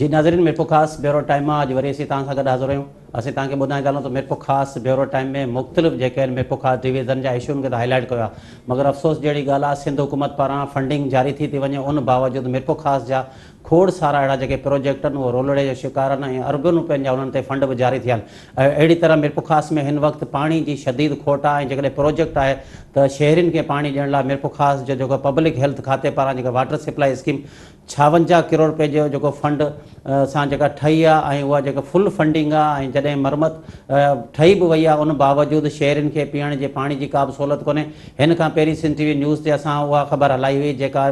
जी नाज़रीन, मेरे को ख़ास ब्यूरो टाइम में अॼु वरी असीं तव्हां सां गॾु हाज़िर आहियूं। असीं तव्हांखे ॿुधाइण था हलूं त मेरे को ख़ास ब्यूरो टाइम में मुख़्तलिफ़ जेके आहिनि मेरे को ख़ास डिवीज़न जा इशूनि खे त हाईलाइट कयो आहे, मगर अफ़सोस जहिड़ी ॻाल्हि आहे सिंध हुकूमत पारां फंडिंग जारी थी वञे, उन बावजूदि मेरे को ख़ास जा खोड़ सारा अहिड़ा जेके प्रोजेक्ट आहिनि उहो रोलड़े जो शिकार आहिनि ऐं अरबनि रुपयनि जा उन्हनि ते फंड बि जारी थिया आहिनि। अहिड़ी तरह मेरे को ख़ास में हिन वक़्तु पाणी जी शदीद खोट आहे ऐं जेकॾहिं प्रोजेक्ट आहे त शहरियुनि खे पाणी ॾियण लाइ मेरे को ख़ास जो जेको पब्लिक हेल्थ खाते पारां जेका वाटर सप्लाई स्कीम 56 करोड़ रुपए जो जेको फंड सां जेका ठही आहे ऐं उहा जेका फुल फंडिंग आहे ऐं जॾहिं मरमत ठही बि वई आहे उन बावजूदि शहरियुनि खे पीअण जे पाणी जी का बि सहूलियत कोन्हे। हिन खां पहिरीं सिंध टीवी न्यूज़ ते असां उहा ख़बर हलाई हुई जेका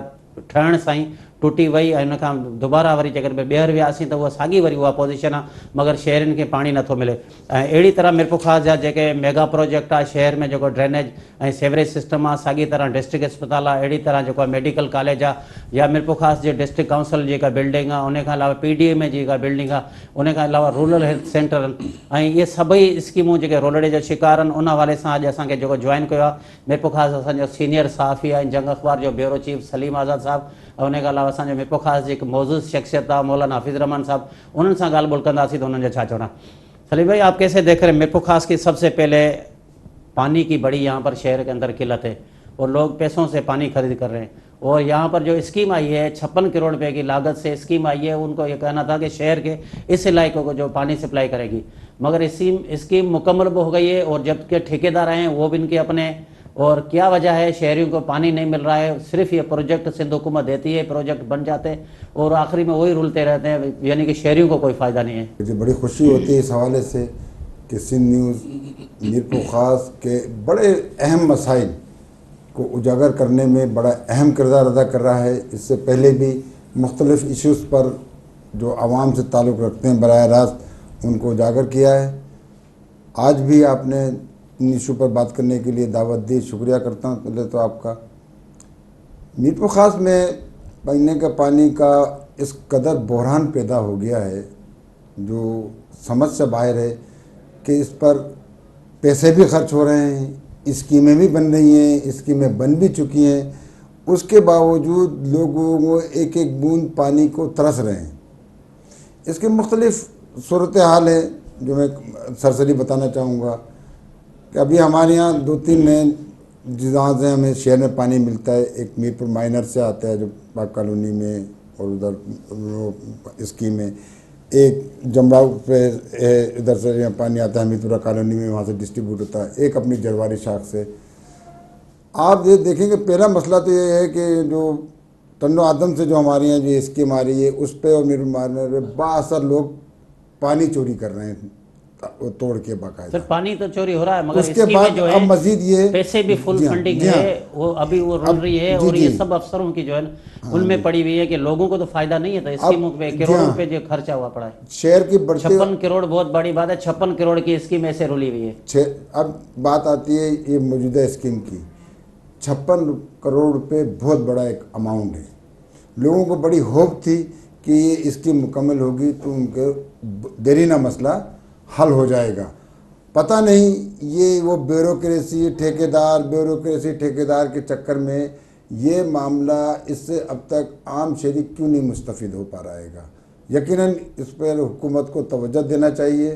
ठहण सां ई टुटी वई ऐं हुन खां दुबारा वरी जेकॾहिं ॿीहर वियासीं त उहा साॻी वरी उहा पोज़ीशन आहे, मगर शहरियुनि खे पाणी नथो मिले। ऐं अहिड़ी तरह मेरे को ख़ास जा जेके मेगा प्रोजेक्ट आहे शहर में जेको ड्रेनेज ऐं सेवरेज सिस्टम आहे, साॻी तरह डिस्ट्रिक्ट अस्पताल आहे, अहिड़ी तरह जेको आहे मेडिकल कॉलेज आहे या मेरे को ख़ास जे डिस्ट्रिक्ट काउंसिल जी जेका बिल्डिंग आहे, उन खां अलावा PDA में जेका बिल्डिंग आहे, उन खां अलावा रूरल हेल्थ सेंटर आहिनि ऐं इहे सभई स्कीमूं जेके रोलड़े जा शिकार आहिनि। उन हवाले सां अॼु असांखे जेको जॉइन कयो आहे मेरे को ख़ास असांजो सीनियर सहाफ़ी आहे जंग अख़बार जो ब्यूरो चीफ सलीम आज़ाद साहब, ऐं उन खां अलावा असांजो मेरे को ख़ास जेको मौजूद शख्सियत आहे मौलाना हाफिज़ रहमान साहब, उन्हनि सां ॻाल्हि ॿोल कंदासीं त उन्हनि जो छा चवणा। सलीम भाई, आप कैसे देख रहे हैं मेरे को ख़ास की सबसे पहले पानी की बड़ी यहाँ पर शहर के अंदर किल्लत है और लोग पैसों से पानी खरीद कर रहे हैं, और यहाँ पर जो स्कीम आई है 56 करोड़ रुपए की लागत से स्कीम आई है, उनको ये कहना था कि शहर के इस इलाके को जो पानी सप्लाई करेगी, मगर स्कीम मुकम्मल भी हो गई है और जबकि ठेकेदार आए हैं वो भी इनके अपने, और क्या वजह है शहरियों को पानी नहीं मिल रहा है? सिर्फ ये प्रोजेक्ट सिंध हुकूमत देती है, प्रोजेक्ट बन जाते हैं और आखिरी में वही रुलते रहते हैं, यानी कि शहरियों को कोई फ़ायदा नहीं है। मुझे बड़ी खुशी होती है इस हवाले से कि सिंध न्यूज़ मीर को ख़ास के बड़े अहम मसाइल को उजागर करने में बड़ा अहम किरदार अदा कर रहा है। इससे पहले भी मुख्तलिफ़ इश्यूज़ पर जो आवाम से ताल्लुक़ रखते हैं बराह रास्त उनको उजागर किया है। आज भी आपने इन इशू पर बात करने के लिए दावत दी, शुक्रिया करता हूँ पहले तो आपका। मीरपुर ख़ास में पीने का पानी का इस कदर बहरान पैदा हो गया है जो समझ से बाहर है कि इस पर पैसे भी खर्च हो रहे हैं, स्कीमें भी बन रही हैं, स्कीमें बन भी चुकी हैं, उसके बावजूद लोगों को एक एक बूंद पानी को तरस रहे हैं। इसके मुख्तलिफ़ सूरत हाल है जो मैं सरसरी बताना चाहूँगा कि अभी हमारे यहाँ 2-3 नए जहाँ से हमें शहर में पानी मिलता है। एक मीरपुर माइनर से आता है जो पाक कॉलोनी में और उधर स्कीम में, एक जमराव पे इधर से यहाँ पानी आता है मीरपुरा कॉलोनी में, वहाँ से डिस्ट्रीब्यूट होता है, एक अपनी जरवारी शाख से। आप ये देखेंगे पहला मसला तो ये है कि जो तन्नो आदम से जो हमारे यहाँ जो स्कीम आ रही है उस पर और मीरपुर माइनर में बाअसर लोग पानी चोरी कर रहे हैं वो तोड़ के बाकायदा। सर पानी तो चोरी हो रहा है मगर उसके बाद जो अब मजीद ये पैसे भी फुल फंडिंग है वो अभी वो रुल रही है और ये सब अफसरों की जो है उनमें पड़ी हुई है कि लोगों को तो फायदा नहीं है, तो स्कीमों पे करोड़ों रुपए जो खर्चा हुआ पड़ा है। शहर की 56 करोड़ बहुत बड़ी बात है, 56 करोड़ की स्कीम ऐसे रुली हुई है। अब बात आती है ये मौजूदा स्कीम की, 56 करोड़ रुपए बहुत बड़ा एक अमाउंट है। लोगों को बड़ी होप थी कि ये स्कीम मुकम्मल होगी तो उनके देरीना मसला हल हो जाएगा। पता नहीं ये वो ब्यूरोक्रेसी ठेकेदार के चक्कर में ये मामला इससे अब तक आम शहरी क्यों नहीं मुस्तफ़िद हो पा रहेगा। यकीनन इस पर हुकूमत को तवज्जो देना चाहिए,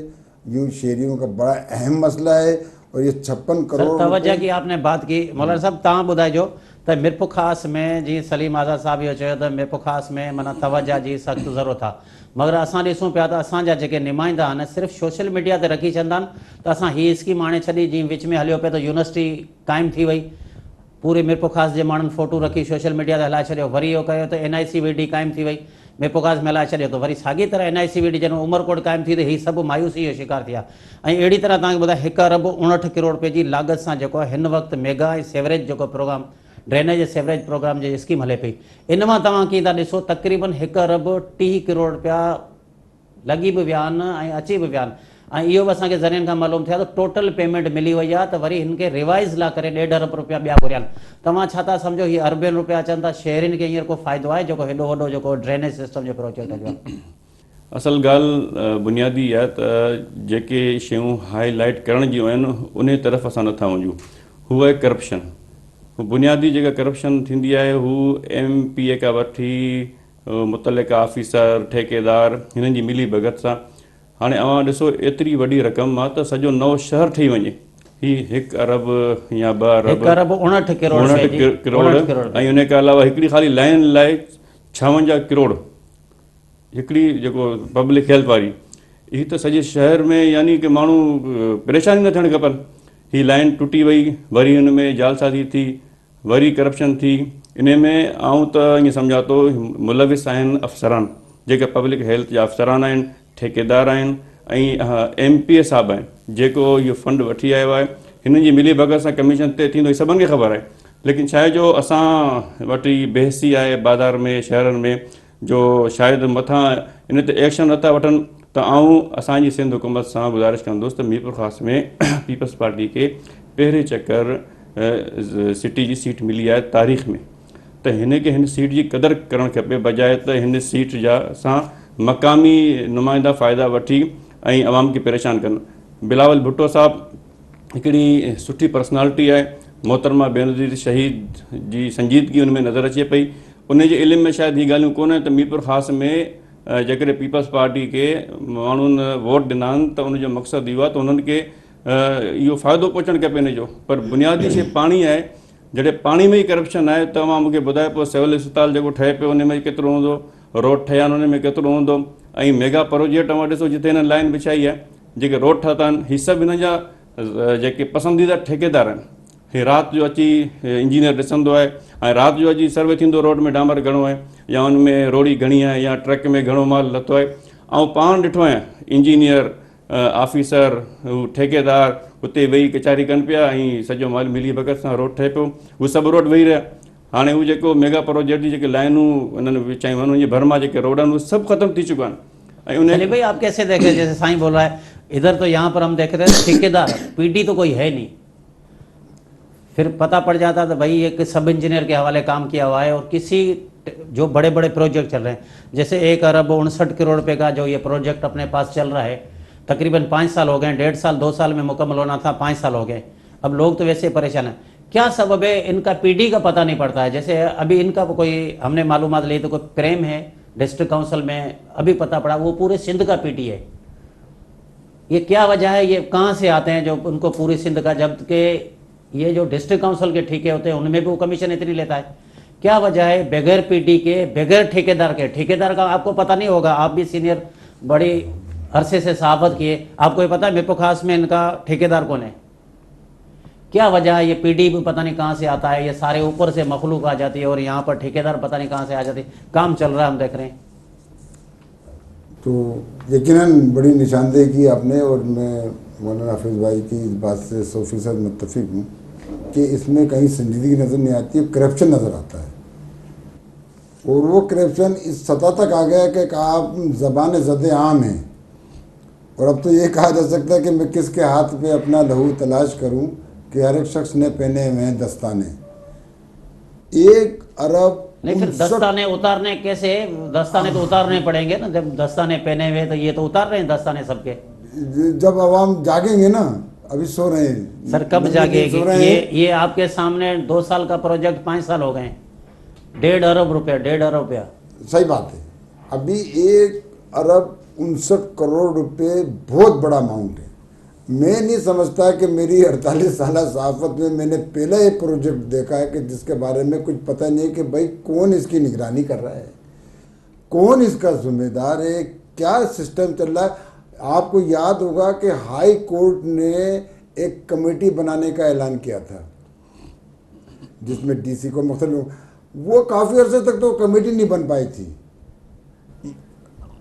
यूँ शहरियों का बड़ा अहम मसला है। और ये 56 करोड़ तवज्जो की आपने बात की मौलाना साहब, तव्हां ॿुधाइजो त मीरपुर ख़ास में जी सलीम आज़ाद साहब इहो चयो त मीरपुर ख़ास में माना तवज्जो जी सख़्तु ज़रूरत आहे, मगर असां ॾिसूं पिया त असांजा जेके नुमाइंदा आहिनि सिर्फ़ु सोशल मीडिया ते रखी छॾंदा आहिनि त असां हीअ स्कीम हाणे छॾी, जीअं विच में हलियो पियो त यूनिवर्सिटी क़ाइमु थी वई, पूरे मीरपुर ख़ास जे माण्हुनि फ़ोटू रखी सोशल मीडिया ते हलाए छॾियो, वरी इहो कयो त NICVD क़ाइमु थी वई, मीरपुर ख़ास में हलाए छॾियो त वरी साॻी तरह NICVD जॾहिं उमरकोट क़ाइमु थी त हीअ सभु मायूसी जो शिकार थिया। ऐं अहिड़ी तरह तव्हांखे ॿुधाए 1 अरब 59 करोड़ रुपए जी लागत सां जेको आहे हिन वक़्तु मेगा ऐं सेवरेज जेको प्रोग्राम ड्रेनेज सेवरेज प्रोग्राम जी स्कीम हले पई, इन मां तव्हां कीअं था ॾिसो तक़रीबन 1 अरब 30 करोड़ रुपया लॻी बि विया आहिनि ऐं अची बि विया आहिनि। ऐं इहो बि असांखे ज़रियनि खां मालूम थिया त टोटल पेमेंट मिली वई आहे, त वरी हिनखे रिवाइज़ लाइ करे 1.5 अरब रुपया ॿिया घुरिया आहिनि। तव्हां छा था सम्झो हीअ अरबनि रुपया अचनि था, शहरियुनि खे हींअर को फ़ाइदो आहे जेको हेॾो वॾो जेको ड्रेनेज सिस्टम जो प्रोजेक्ट हलियो आहे? असल ॻाल्हि बुनियादी आहे त जेके शयूं हाईलाइट करण जूं आहिनि उन तरफ़ असां नथा वञूं, हू आहे करप्शन। बुनियादी जेका करप्शन थींदी आहे हू MPA खां वठी मुतलिका ऑफिसर ठेकेदार हिननि जी मिली भगत सां हाणे अवां ॾिसो एतिरी वॾी रक़म आहे त सॼो नओं शहर ठही वञे। ही 1 अरब या 2 अरब 1 अरब 59 करोड़ 59 करोड़ ऐं उन खां अलावा हिकिड़ी ख़ाली लाइन लाइ 56 करोड़ हिकिड़ी जेको पब्लिक हेल्थ वारी, हीअ त सॼे शहर में यानी कि माण्हू परेशानी न थियणु खपनि। हीअ लाइन टुटी वई, वरी हुन में जालसाज़ी थी, वरी करप्शन थी। इन में आऊं त ईअं सम्झा थो मुलविस आहिनि अफ़सरान जेके पब्लिक हेल्थ जा अफ़सरान आहिनि, ठेकेदार आहिनि ऐं MPA साहब आहिनि जेको इहो फंड वठी आयो आहे। हिन जी मिली भगत सां कमीशन ते थींदो, हीअ सभिनि खे ख़बर आहे। लेकिन छा आहे जो असां वटि बहसी आहे बाज़ार में शहरनि में जो शायदि मथां इन ते एक्शन नथा वठनि, त आऊं असांजी सिंध हुकूमत सां गुज़ारिश कंदुसि त मीरपुर ख़ासि में पीपल्स पार्टी खे पहिरें चकर सिटी जी सीट मिली आहे तारीख़ में, त हिन खे हिन सीट जी क़दुरु करणु खपे बजाए त हिन सीट जा सां मक़ामी नुमाइंदा फ़ाइदा वठी ऐं अवाम खे परेशान कनि। बिलावल भुट्टो साहब हिकिड़ी सुठी पर्सनालिटी आहे, मोहतरमा बेनज़ीर शहीद जी संजीदगी उन में नज़र अचे पई। उन जे इल्म में शायदि हीअ ॻाल्हियूं कोन्हे त मीरपुर ख़ासि में जेकॾहिं पीपल्स पार्टी खे माण्हुनि वोट ॾिना आहिनि त उनजो मक़सदु इहो आहे त उन्हनि खे इहो फ़ाइदो पहुचणु खपे इन जो। पर बुनियादी शइ पाणी आहे, जॾहिं पाणी में ई करप्शन आहे त तव्हां मूंखे ॿुधाए पियो सिविल अस्पताल जेको ठहे पियो उन में केतिरो हूंदो, रोड ठहिया आहिनि उन में केतिरो हूंदो, ऐं मेगा प्रोजेक्ट तव्हां ॾिसो जिते हिन लाइन विछाई आहे, जेके रोड ठाता आहिनि, हीअ सभु हिन जा जेके पसंदीदा ठेकेदार आहिनि। हीअ राति जो अची इंजीनियर ॾिसंदो आहे ऐं राति जो अची सर्वे थींदो रोड में डांबर घणो आहे या उन में रोड़ी घणी आहे या ट्रक में घणो माल लथो आहे। ऐं पाण ॾिठो आहियां इंजीनियर ऑफिसर ठेकेदार उते वेही कचहरी कनि पिया ऐं सॼो माल मिली भगत सां रोड ठहे पियो, उहे सभु रोड वेही रहिया। हाणे उहो जेको मेगा प्रोजेक्ट जी जेके लाइनूं उन्हनि विछायूं आहिनि उनजे भरमा जेके रोड आहिनि उहे सभु ख़तमु थी चुका आहिनि। ऐं उन भाई आप कैसे देख रहे हैं, जैसे साईं बोल रहा है इधर तो यहाँ पर हम देख रहे हैं ठेकेदार PD तो कोई है नहीं, फिर पता पड़ जाता तो भाई एक सब इंजीनियर के हवाले काम किया हुआ है। और किसी जो बड़े बड़े प्रोजेक्ट चल रहे हैं, जैसे 1 अरब 59 करोड़ रुपए का जो ये प्रोजेक्ट अपने पास चल रहा है, तकरीबन 5 साल हो गए, 1.5 साल 2 साल में मुकम्मल होना था, 5 साल हो गए। अब लोग तो वैसे परेशान हैं, क्या सबब है? इनका PD का पता नहीं पड़ता है। जैसे अभी इनका कोई हमने मालूमात ली तो कोई प्रेम है डिस्ट्रिक्ट काउंसिल में, अभी पता पड़ा वो पूरे सिंध का PD है। ये क्या वजह है, ये कहाँ से आते हैं जो उनको पूरी सिंध का, जबकि ये जो डिस्ट्रिक्ट काउंसिल के ठेके होते हैं उनमें भी वो कमीशन इतनी लेता है? क्या वजह है बगैर PD के, बगैर ठेकेदार के? ठेकेदार का आपको पता नहीं होगा, आप भी सीनियर बड़ी अरसे से सहाफत किए, आपको ये पता है मीरपुर खास में इनका ठेकेदार कौन है? क्या वजह है? ये PD भी पता नहीं कहाँ से आता है, ये सारे ऊपर से मखलूक आ जाती है और यहाँ पर ठेकेदार पता नहीं कहाँ से आ जाती है। काम चल रहा है, हम देख रहे हैं। तो यकीनन बड़ी निशानदेही की आपने, और मैं मौलाना हाफिज़ भाई की इस बात से 100% मुत्तफिक हूँ कि इसमें कहीं संजीदगी नज़र नहीं आती है, करप्शन नज़र आता है। और वो करप्शन इस सतह तक आ गया कि आप ज़बान ज़द आम हैं, और अब तो ये कहा जा सकता है कि मैं किसके हाथ पे अपना लहू तलाश करूं कि हर एक शख्स ने पहने हुए हैं दस्ताने। 1 अरब नहीं, फिर दस्ताने उतारने कैसे? दस्ताने तो उतारने पड़ेंगे ना, जब दस्ताने पहने हुए तो ये तो उतार रहे हैं दस्ताने सबके। जब आवाम जागेंगे ना, अभी सो रहे हैं सर, कब जागेगी? ये आपके सामने 2 साल का प्रोजेक्ट 5 साल हो गए, 1.5 अरब रुपया, 1.5 अरब रुपया। सही बात है। अभी 1 अरब 59 करोड़ रुपए बहुत बड़ा अमाउंट है। मैं नहीं समझता कि मेरी 48 साल सहाफत में मैंने पहला एक प्रोजेक्ट देखा है कि जिसके बारे में कुछ पता नहीं कि भाई कौन इसकी निगरानी कर रहा है, कौन इसका जिम्मेदार है, क्या सिस्टम चल रहा है। आपको याद होगा कि हाई कोर्ट ने एक कमेटी बनाने का ऐलान किया था जिसमें DC को मुख्तलिफ, वो काफ़ी अर्से तक तो कमेटी नहीं बन पाई थी।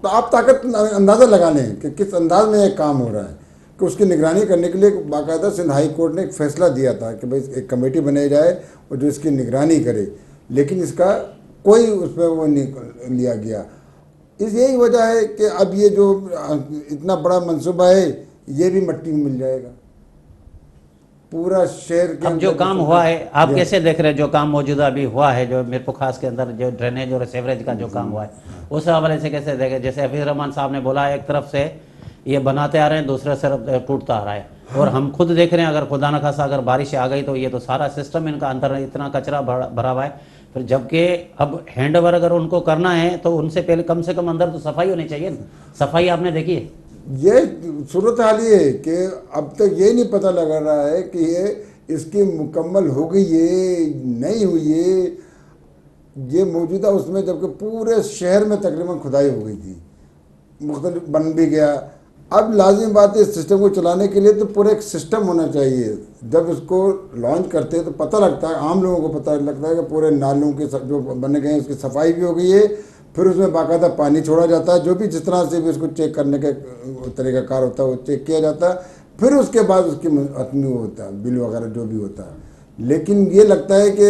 तो आप ताकत अंदाज़ा लगा लें कि किस अंदाज में एक काम हो रहा है कि उसकी निगरानी करने के लिए बाकायदा सिंध हाई कोर्ट ने एक फ़ैसला दिया था कि भाई एक कमेटी बनाई जाए और जो इसकी निगरानी करे, लेकिन इसका कोई उस पर वो नहीं लिया गया। इस यही वजह है कि अब ये जो इतना बड़ा मंसूबा है ये भी मिट्टी में मिल जाएगा। पूरा शहर के अब जो काम हुआ है आप कैसे देख रहे हैं? जो काम मौजूदा अभी हुआ है, जो मीरपुर खास के अंदर जो ड्रेनेज और सीवरेज का जो काम हुआ है, उस हवाले से कैसे देखें? जैसे हफीज़ रहमान साहब ने बोला, एक तरफ से ये बनाते आ रहे हैं, दूसरे तरफ टूटता आ रहा है, और हम खुद देख रहे हैं अगर खुदा न खासा अगर बारिश आ गई तो ये तो सारा सिस्टम इनका अंदर इतना कचरा भरा हुआ है फिर जबकि अब हैंड ओवर अगर उनको करना है तो उनसे पहले कम से कम अंदर तो सफाई होनी चाहिए ना। सफाई आपने देखी है? ये सूरत हाल ये है कि अब तक ये नहीं पता लगा रहा है कि ये इसकी मुकम्मल हो गई ये नहीं हुई ये मौजूदा उसमें, जबकि पूरे शहर में तकरीबन खुदाई हो गई थी, मुख्तलिफ बन भी गया। अब लाजिम बात है इस सिस्टम को चलाने के लिए तो पूरा एक सिस्टम होना चाहिए। जब इसको लॉन्च करते हैं तो पता लगता है, आम लोगों को पता लगता है कि पूरे नालों के जो बने गए हैं उसकी सफाई भी हो गई है, फिर उसमें बाकायदा पानी छोड़ा जाता है, जो भी जिस तरह से भी उसको चेक करने का तरीक़ाकार होता है वो चेक किया जाता है, फिर उसके बाद उसकी अपनी वो होता है बिल वगैरह जो भी होता है। लेकिन ये लगता है कि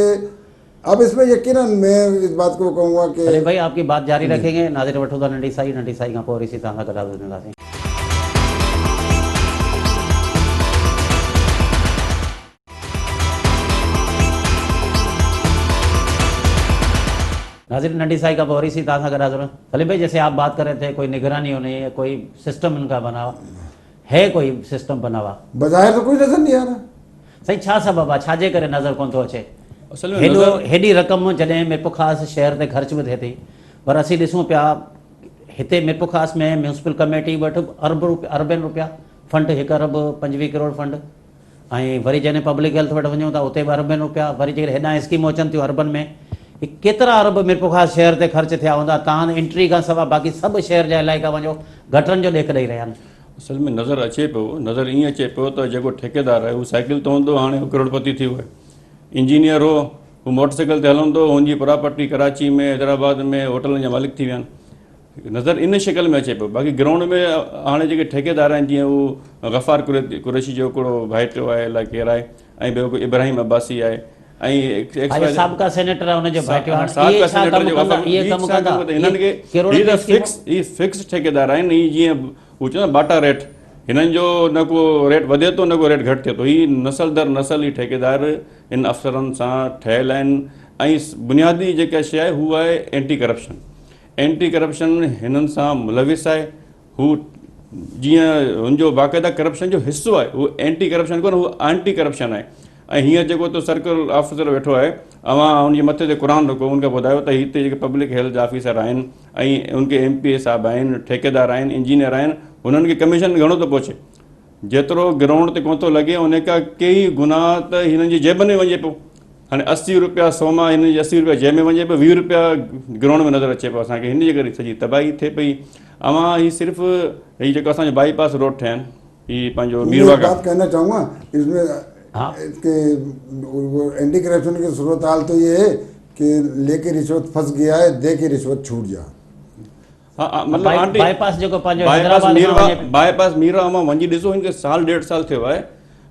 अब इसमें यकीनन मैं इस बात को कहूँगा कि अरे भाई आपकी बात जारी रखेंगे। नाज़िर वठूदा नंढी साई खां पोइ वरी तव्हां सां गॾु हलंदासीं। नाज़िर नंढी साई का पोइ वरी तव्हां सां गॾु हाज़िर। सलीम भाई, जैसे आप बात कर रहे थे कोई निगरानी होनी है, कोई सिस्टम इनका बना हुआ है, कोई सिस्टम बना हुआ बाज़ार तो कोई नज़र नहीं आ रहा। साईं छा सबबु आहे, छाजे करे नज़र कोन थो अचे? असल में हेॾी रक़म जॾहिं मिरपुखास शहर ते ख़र्च बि थिए थी, पर असीं ॾिसूं पिया हिते मिरपुखास में म्यूनसिपल कमेटी वटि अरबनि रुपया फंड, 1 अरब 25 करोड़ फंड, ऐं वरी जॾहिं पब्लिक हेल्थ वटि वञूं था उते बि अरबनि रुपया, वरी जेकॾहिं हेॾां स्कीमूं अचनि थियूं अरबनि में, केतिरा अरब मिरपुखास शहर ते ख़र्च थिया हूंदा। तव्हां एंट्री खां सवाइ बाक़ी सभु शहर जा इलाइक़ा वञो, घटनि जो ॾेख ॾेई रहिया आहिनि। असल में नज़र अचे पियो, नज़र ईअं अचे पियो त जेको ठेकेदार आहे उहो साइकिल ते हूंदो, हाणे हू करोड़पति थी वियो आहे। इंजीनियर हो, हू मोटरसाइकिल ते हलंदो, हुनजी प्रॉपर्टी कराची में हैदराबाद में होटलनि जा मालिक थी विया आहिनि। नज़र इन शिकल में अचे पियो। बाक़ी ग्राउंड में हाणे जेके ठेकेदार आहिनि, जीअं हू गफ़ार कुरैशी जो हिकिड़ो भाइटियो आहे, अलाए केरु आहे, ऐं ॿियो इब्राहिम अब्बासी आहे, ऐं साबिक़ा सेनेटर आहे हुनजो भाइटियो आहे। साबिक़ा सेनेटर जो हिननि खे फिक्स ठेकेदार आहिनि। ही जीअं हू चवंदा बाटा रेट, हिननि जो न को रेट वधे थो न को रेट घटि थिए थो। ही नसल दर नसल ही ठेकेदार इन अफ़सरनि सां ठहियलु आहिनि। ऐं बुनियादी जेका शइ आहे हू आहे एंटी करप्शन। एंटी करप्शन हिननि सां मुलविस आहे। हू जीअं हुनजो बाक़ाइदा करप्शन जो हिसो आहे, उहो एंटी करप्शन कोन्हे, उहो एंटी करप्शन आहे। ऐं हींअर जेको तो सर्कल ऑफिसर वेठो आहे, अवां उनजे मथे ते क़ुर रखो, उनखे ॿुधायो त हिते जेके पब्लिक हेल्थ ऑफिसर आहिनि ऐं उनके MPA साहिब आहिनि, ठेकेदार आहिनि, इंजीनियर आहिनि, हुननि खे कमीशन घणो थो पहुचे, जेतिरो ग्राउंड ते कोन थो लॻे उन खां कई गुना त हिननि जी जेब में वञे पियो। हाणे 80 रुपया 100 मां हिननि जी 80 रुपया जेब में वञे पियो, 20 रुपया ग्राउंड में नज़र अचे पियो असांखे। हिन जे करे सॼी तबाही थिए पई। अवां ही सिर्फ़ु हीउ जेको असांजो बाईपास रोड ठहिया आहिनि, हीउ पंहिंजो मीरवागा, बात कहना चाहूँगा इसमें इसके वो एंटी करप्शन की सूरत हाल तो ये है कि लेके रिश्वत फंस गया है, दे के रिश्वत छूट जा। हाँ मतलब बाईपास जेको पंहिंजो बाईपास मीरवा मां वञी ॾिसो, हिनखे 1.5 साल थियो आहे।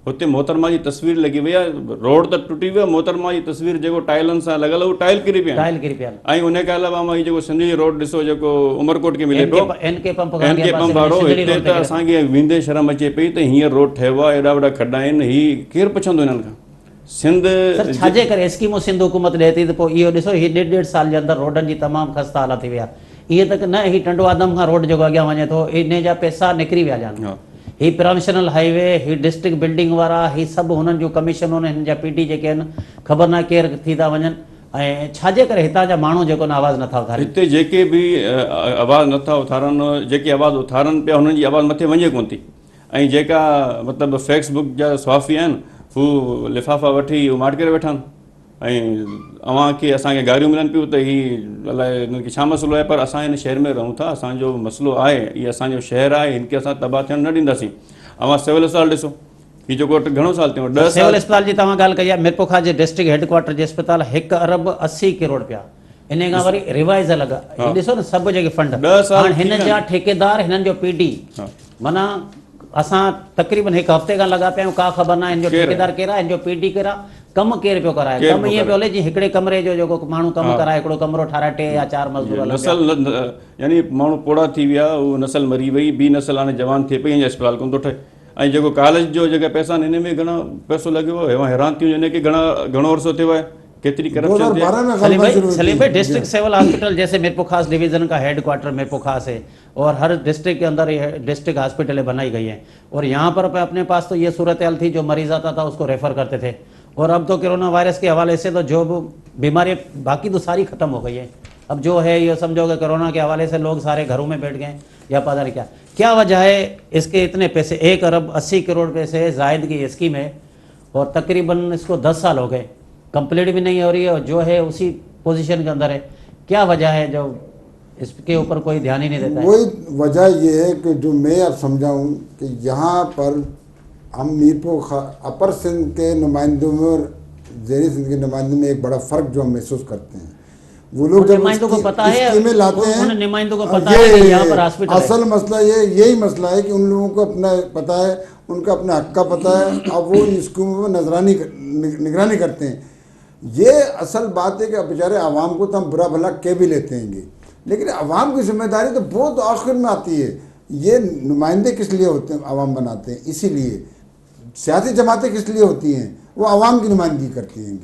हुते मोहतरमा जी तस्वीर लॻी वई आहे, रोड त टुटी वियो आहे, मोहतरमा जी तस्वीर जेको टाइलनि सां लॻल उहो टाइल किरी पिया ऐं उन खां अलावा मां जेको सिंधी रोड ॾिसो जेको उमरकोट खे मिले पियो, NK पंप वारो, हिते त असांखे वेंदे शर्म अचे पई त हीअं रोड ठहियो आहे, एॾा वॾा खॾा आहिनि, हीअ केरु पुछंदो हिननि खां? सिंध छाजे करे स्कीमूं सिंध हुकूमत ॾिए थी त पोइ इहो ॾिसो, हीअ 1.5 साल जे अंदरि रोडनि जी तमामु ख़स्ता हालत थी विया। इहे त न, हीअ टंडो आदम खां रोड जेको अॻियां वञे थो, इन जा पैसा निकिरी विया आहिनि। ही प्रमोशनल हाईवे, ही डिस्ट्रिक्ट बिल्डिंग वारा, ही सभु हुननि जूं कमीशनूं आहिनि, हिन जा PD जेके आहिनि, ख़बर न केरु थी था वञनि। ऐं छाजे करे हितां जा माण्हू जेको न आवाज़ नथा उथारनि? हिते जेके बि आवाज़ नथा उथारनि, जेके आवाज़ उथारनि पिया हुननि जी आवाज़ मथे वञे कोन थी। ऐं जेका मतिलबु फेसबुक जा स्वाफ़ी आहिनि, हू लिफ़ाफ़ा वठी हू माट करे वेठा आहिनि। ऐं अव्हांखे असांखे गारियूं मिलनि पियूं त हीअ अलाए हिनखे छा मसइलो आहे, पर असां हिन शहर में रहूं था, असांजो मसइलो आहे, हीअ असांजो शहर आहे, हिनखे असां तबाह थियणु न ॾींदासीं। अवां सिविल अस्पताल ॾिसो, हीअ जेको घणो साल थियो, 10 साल। सिविल अस्पताल जी तव्हां ॻाल्हि कई आहे, मिरपुखास जे डिस्ट्रिक्ट हेडक्वार्टर जे अस्पताल 1 अरब 80 करोड़ रुपया, इन खां वरी रिवाइज़ अलॻि। ॾिसो न सभु जेके फंड, हाणे हिन जा ठेकेदार, हिननि जो PD, माना असां तक़रीबन 1 हफ़्ते खां लॻा पिया आहियूं, का ख़बर न आहे हिन जो ठेकेदार कहिड़ा, हिन जो PD कहिड़ा, कमु केरु पियो कराए? कमु ईअं पियो हले जीअं हिकिड़े कमरे जो जेको माण्हू कमु कराए, हिकिड़ो कमरो ठाराए 3 या 4 मज़दूर नसल, यानी माण्हू पोड़ा थी विया, उहो नसल मरी वई, ॿी नसल हाणे जवान थिए पई, अस्पताल कोन थो ठहे। ऐं जेको कॉलेज जो जेका पैसा आहिनि, हिन में घणो पैसो लॻियो आहे, हैरान थी वञे कि घणो अर्सो थियो आहे, केतिरी करप्शन। सलीम भाई, डिस्ट्रिक्ट सिविल हॉस्पिटल जैसे मिरपुखास डिवीज़न का हेडक्वार्टर मिरपुखास है, और हर डिस्ट्रिक्ट के अंदर ये डिस्ट्रिक्ट हॉस्पिटलें बनाई गई हैं, और यहाँ पर अपने पास तो ये सूरत हाल थी, जो मरीज आता था उसको रेफ़र करते थे, और अब तो कोरोना वायरस के हवाले से तो जो बीमारी बाकी तो सारी ख़त्म हो गई है। अब जो है ये समझोगे कोरोना के हवाले से लोग सारे घरों में बैठ गए या पता नहीं क्या क्या वजह है इसके इतने पैसे 1 अरब 80 करोड़ पैसे जायद की स्कीम है और तकरीबन इसको 10 साल हो गए, कंप्लीट भी नहीं हो रही है और जो है उसी पोजीशन के अंदर है। क्या वजह है जो इसके ऊपर कोई ध्यान ही नहीं देता है? वही वजह ये है कि जो मैं अब समझाऊँ कि यहाँ पर हम मीरपुर अपर सिंध के नुमाइंदों में और ज़ेरी सिंध के नुमाइंदों में एक बड़ा फ़र्क जो हम महसूस करते हैं। वो लोग जब नुमाइंदों को पता है, स्कीमें लाते हैं, उन नुमाइंदों को पता है कि यहाँ पर हॉस्पिटल है। असल मसला यही मसला है कि उन लोगों को अपना पता है, उनका अपना हक का पता है, अब वो इन स्कीमों में निगरानी करते हैं। ये असल बात है कि बेचारे आवाम को तो हम बुरा भला कह भी लेते हैं, लेकिन आवाम की जिम्मेदारी तो बहुत आखिर में आती है। ये नुमाइंदे किस लिए होते हैं, आवाम बनाते हैं, इसीलिए सियासी जमातें किस लिए होती हैं, वो आवाम की नुमाइंदगी करती हैं।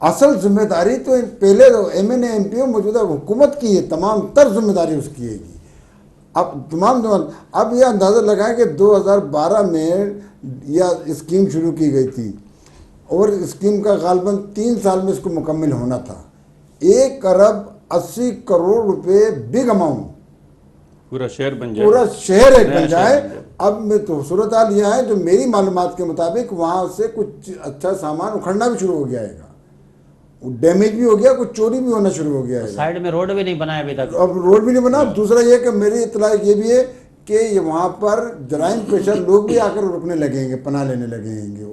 असल जिम्मेदारी तो पहले MNA MPO मौजूदा हुकूमत की है, तमाम तर जिम्मेदारी उसकी है। अब यह अंदाज़ा लगाएं कि 2012 में यह स्कीम शुरू की गई थी और स्कीम का गालबन 3 साल में इसको मुकम्मल होना था। 1 अरब 80 करोड़ रुपए बिग अमाउंट, पूरा शहर बन जाए, पूरा शहर एक बन जाए। अब में तो सूरत हाल यह है जो मेरी मालूमात के मुताबिक वहाँ से कुछ अच्छा सामान उखड़ना भी शुरू हो गया है, डैमेज भी हो गया, कुछ चोरी भी होना शुरू हो गया है। साइड में रोड भी नहीं बनाया अभी तक। अब रोड भी नहीं बना। दूसरा ये कि मेरी इतला ये भी है कि वहाँ पर जराइम पेशा लोग भी आकर रुकने लगेंगे, पनाह लेने लगेंगे।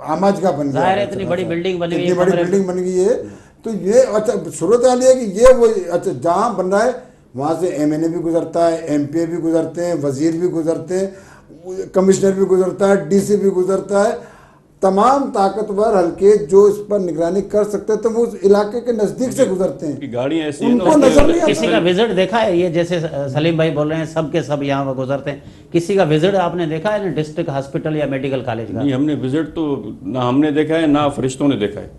आमाज का बन गया, इतनी बड़ी बिल्डिंग बनी, इतनी बड़ी बिल्डिंग बन गई है। तो ये अच्छा सूरत हाल है कि ये वो अच्छा जहाँ बन रहा है वहाँ से MNA भी गुजरता है, MP भी गुजरते हैं, वजीर भी गुजरते हैं, कमिश्नर भी गुजरता है, DC भी गुजरता है। तमाम ताकतवर हल्के जो इस पर निगरानी कर सकते हैं तो वो उस इलाके के नजदीक से गुजरते हैं। गाड़ियाँ ऐसी उनको नजर नहीं आता। किसी का विजिट देखा है? ये जैसे सलीम भाई बोल रहे हैं सब के सब यहाँ गुजरते हैं, किसी का विजिट आपने देखा है ना डिस्ट्रिक्ट हॉस्पिटल या मेडिकल कॉलेज का? नहीं, हमने विजिट तो ना हमने देखा है ना फरिश्तों ने देखा है।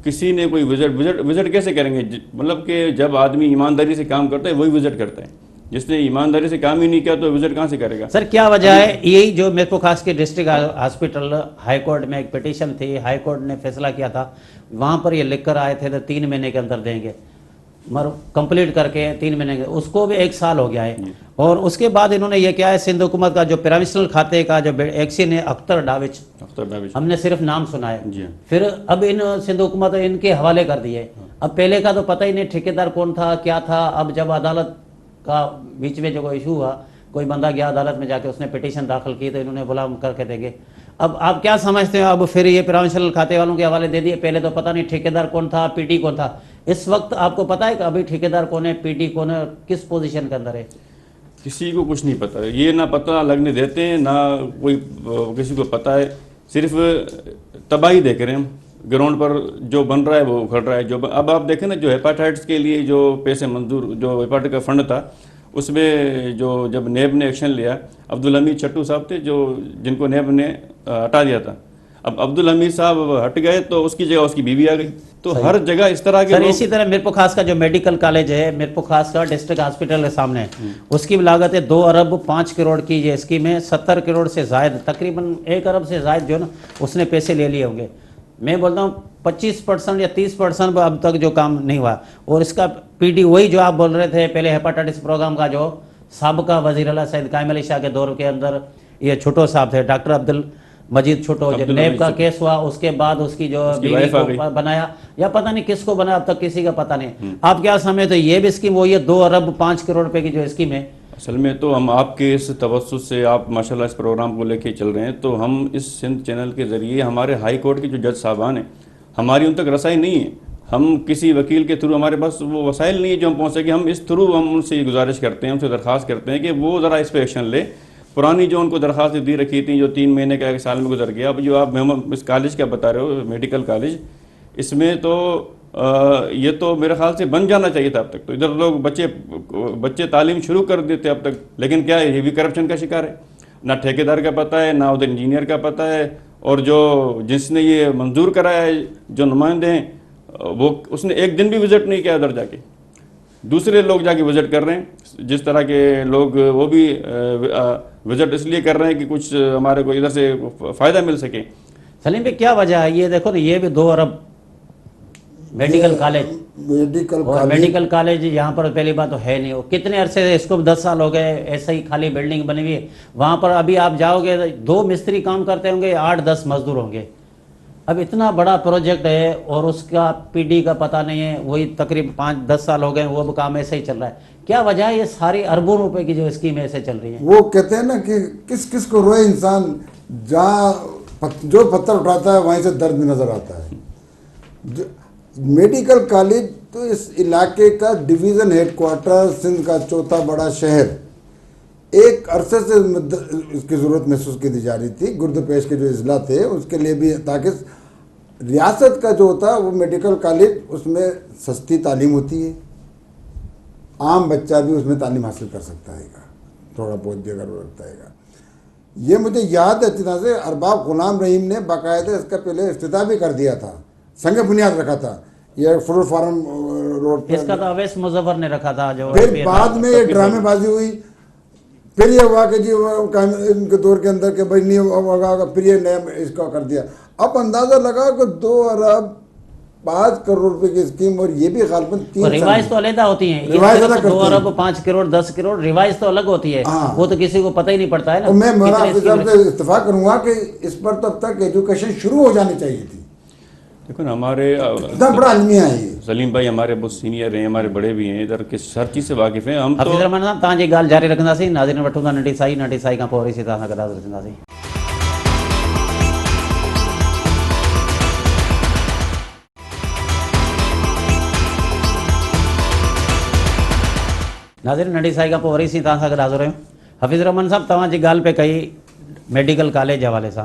किसी ने कोई विजिट कैसे करेंगे? मतलब कि जब आदमी ईमानदारी से काम करता है वही विजिट करता है, जिसने ईमानदारी से काम ही नहीं किया तो विजिट कहाँ से करेगा? सर क्या वजह है? यही जो मेरे को खास के डिस्ट्रिक्ट हॉस्पिटल हाई कोर्ट में एक पिटीशन थी, हाई कोर्ट ने फैसला किया था, वहाँ पर ये लिख कर आए थे तो 3 महीने के अंदर देंगे, मगर कंप्लीट करके 3 महीने के, उसको भी 1 साल हो गया है। और उसके बाद इन्होंने ये किया है, सिंध हुकूमत का जो प्रोविंशियल खाते का जो एक्शन है अख्तर डाविच, हमने सिर्फ नाम सुना है, फिर अब इन सिंध हुकूमत इनके हवाले कर दिए। अब पहले का तो पता ही नहीं ठेकेदार कौन था क्या था। अब जब अदालत का बीच में जो कोई इशू हुआ, कोई बंदा गया अदालत में जाके उसने पिटीशन दाखिल की तो इन्होंने बोला हम करके देंगे। अब आप क्या समझते हो? अब फिर ये प्रोविंशियल खाते वालों के हवाले दे दिए। पहले तो पता नहीं ठेकेदार कौन था, PD कौन था। इस वक्त आपको पता है कि अभी ठेकेदार कौन है, PD कौन है, किस पोजीशन के अंदर है? किसी को कुछ नहीं पता है। ये ना पता लगने देते हैं ना कोई किसी को पता है। सिर्फ तबाही देख रहे हैं हम। ग्राउंड पर जो बन रहा है वो उखड़ रहा है। जो अब आप देखें ना, जो हेपाटाइटिस के लिए जो पैसे मंजूर, जो हेपाटाइटिस का फंड था, उसमें जो जब नेब ने एक्शन लिया, अब्दुल हमीद चट्टू साहब थे जो जिनको नेब ने हटा दिया था। अब अब्दुल हमीद साहब हट गए तो उसकी जगह उसकी बीवी आ गई। तो हर जगह इस तरह के सर इसी तरह मीरपुर खास का जो मेडिकल कॉलेज है, मीरपुर खास का डिस्ट्रिक्ट हॉस्पिटल के सामने, उसकी लागत है 2 अरब 5 करोड़ की। ये स्कीम है 70 करोड़ से जायद, तकरीबन 1 अरब से जायद जो ना उसने पैसे ले लिए होंगे। मैं बोलता हूँ 25% या 30% अब तक जो काम नहीं हुआ। और इसका PD वही जो आप बोल रहे थे पहले हेपाटाइटिस प्रोग्राम का जो साबका वजीर अला सैयद कायम अली शाह के दौर के अंदर ये छोटो साहब थे, डॉक्टर अब्दुल मजीद छोटो, जो नेब का केस हुआ उसके बाद उसकी जो बीवी को बनाया या पता नहीं किसको बनाया, अब तक किसी का पता नहीं। आप क्या समझते हो? ये भी स्कीम वही है 2 अरब 5 करोड़ रुपए की जो स्कीम है? असल में तो हम आपके इस तवज्जुह से आप माशाल्लाह इस प्रोग्राम को लेके चल रहे हैं, तो हम इस सिंध चैनल के ज़रिए हमारे हाई कोर्ट के जो जज साहबान हैं हमारी उन तक रसाई नहीं है। हम किसी वकील के थ्रू, हमारे पास वो वसाइल नहीं है जो हम पहुँच सके। हम इस थ्रू हम उनसे गुजारिश करते हैं, उनसे दरख्वास्त करते हैं कि वो ज़रा इस पर एक्शन ले। पुरानी जो उनको दरख्वास्त दी रखी थी जो 3 महीने का 1 साल में गुजर गया, अब जो आप इस कॉलेज का बता रहे हो मेडिकल कॉलेज, इसमें तो ये तो मेरे ख्याल से बन जाना चाहिए था अब तक। तो इधर लोग बच्चे तालीम शुरू कर देते अब तक, लेकिन क्या है, ये भी करप्शन का शिकार है। ना ठेकेदार का पता है, ना उधर इंजीनियर का पता है, और जो जिसने ये मंजूर कराया है जो नुमाइंदे हैं वो उसने एक दिन भी विजिट नहीं किया उधर जाके। दूसरे लोग जाके विजिट कर रहे हैं, जिस तरह के लोग वो भी विजिट इसलिए कर रहे हैं कि कुछ हमारे को इधर से फ़ायदा मिल सके। सलीम भाई क्या वजह है? ये देखो ना, ये भी 2 अरब मेडिकल कॉलेज मेडिकल और कॉलेज मेडिकल कॉलेज यहाँ पर पहली बात तो है नहीं। वो कितने अरसे से, इसको 10 साल हो गए ऐसे ही खाली बिल्डिंग बनी हुई है। वहाँ पर अभी आप जाओगे 2 मिस्त्री काम करते होंगे, 8-10 मजदूर होंगे। अब इतना बड़ा प्रोजेक्ट है और उसका पीडी का पता नहीं है, वही तकरीब 5-10 साल हो गए, वो भी काम ऐसे ही चल रहा है। क्या वजह है? ये सारी अरबों रुपए की जो स्कीम ऐसे चल रही है। वो कहते हैं ना कि किस किस को रोए इंसान, जहाँ जो पत्थर उठाता है वहीं से दर्द नजर आता है। मेडिकल कॉलेज तो इस इलाके का डिवीज़न हेडक्वार्टर, सिंध का चौथा बड़ा शहर, एक अरसे से इसकी ज़रूरत महसूस की जा रही थी। गुर्द पेश के जो अजला थे उसके लिए भी, ताकि रियासत का जो होता है वो मेडिकल कॉलेज, उसमें सस्ती तालीम होती है, आम बच्चा भी उसमें तालीम हासिल कर सकता है, थोड़ा बहुत भी अगर वो रखता है। ये मुझे याद है इतना से अरबाब गुलाम रहीम ने बाकायदा इसका पहले इफ्तिताह भी कर दिया था, संग बुनियाद रखा था, ये फ्रूट फार्म रोड पर। इसका तो अवैस मुजफ्फर ने रखा था जो। फिर बाद में ये ड्रामेबाजी हुई, फिर ये हुआ कि जी इनके दौर के अंदर के भाई नहीं होगा, फिर ये नया इसका कर दिया। अब अंदाजा लगा कि 2 अरब 5 करोड़ रुपए की स्कीम, और ये भी गालबन 3 रिवाइज तो अलग होती है। रिवाइज अलग 2 करते हैं। अरब 5 करोड़ 10 करोड़ रिवाइज तो अलग होती है। हाँ। वो तो किसी को पता ही नहीं पड़ता है ना। और मैं मेरा कितने आपके स्कीम- साथ से इत्तेफाक करूंगा कि इस पर तो अब तक एजुकेशन शुरू हो जानी चाहिए थी। देखो ना, हमारे इतना बड़ा अलमिया है ये। सलीम भाई हमारे बहुत सीनियर हैं, हमारे बड़े भी हैं, इधर के हर चीज़ से वाकिफ़ हैं। हम तो हफ़ीज़ रहमान साहब तव्हांजी ॻाल्हि जारी रखंदासीं। नाज़रीन वठूं था नंढी साई खां पोइ वरी असीं तव्हां सां गॾु हाज़िर थींदासीं। नाज़रीन नंढी साई खां पोइ वरी असीं तव्हां सां गॾु हाज़िर आहियूं। हफ़ीज़ रहमान साहब तव्हांजी ॻाल्हि पे कई मेडिकल कॉलेज हवाले सां,